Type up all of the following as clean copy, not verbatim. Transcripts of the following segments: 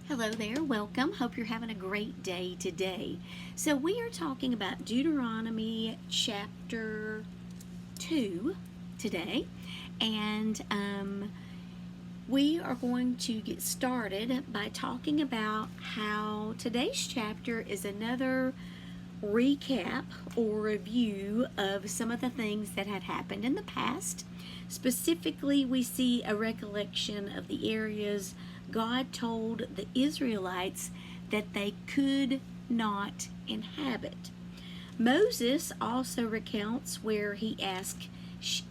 Hello there, welcome. Hope you're having a great day today. So, we are talking about Deuteronomy Chapter 2 today, and we are going to get started by talking about how today's chapter is another recap or review of some of the things that had happened in the past. Specifically, we see a recollection of the areas God told the Israelites that they could not inhabit. Moses also recounts where he asked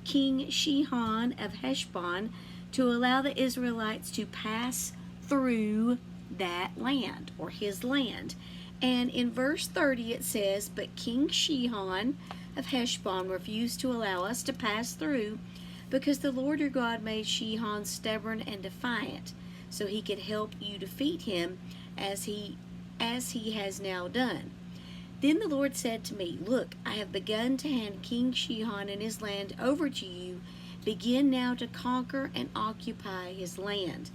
King Sihon of Heshbon to allow the Israelites to pass through that land, or his land. And in verse 30 it says, "But King Sihon of Heshbon refused to allow us to pass through, because the Lord your God made Sihon stubborn and defiant, so he could help you defeat him as he has now done. Then the Lord said to me, Look, I have begun to hand King Sihon and his land over to you. Begin now to conquer and occupy his land."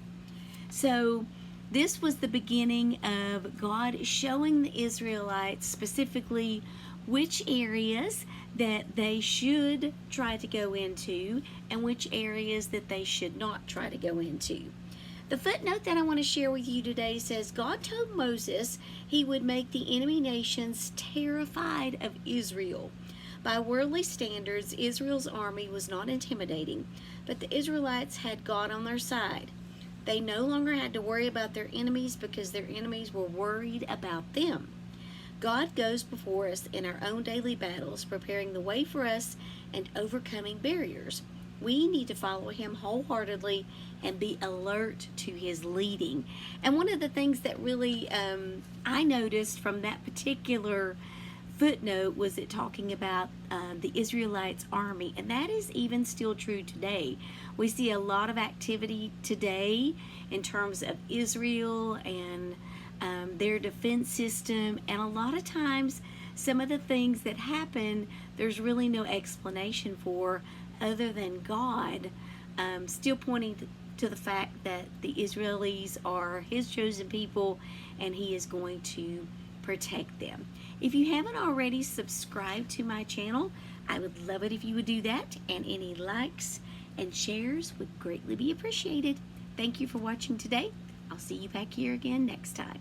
So this was the beginning of God showing the Israelites specifically which areas that they should try to go into and which areas that they should not try to go into. The footnote that I want to share with you today says God told Moses he would make the enemy nations terrified of Israel. By worldly standards, Israel's army was not intimidating, but the Israelites had God on their side. They no longer had to worry about their enemies because their enemies were worried about them. God goes before us in our own daily battles, preparing the way for us and overcoming barriers. We need to follow him wholeheartedly and be alert to his leading. And one of the things that really I noticed from that particular footnote was it talking about the Israelites' army, and that is even still true today. We see a lot of activity today in terms of Israel and their defense system, and a lot of times some of the things that happen there's really no explanation for other than God still pointing to the fact that the Israelis are his chosen people and he is going to protect them. If you haven't already subscribed to my channel, I would love it if you would do that, and any likes and shares would greatly be appreciated. Thank you for watching today. I'll see you back here again next time.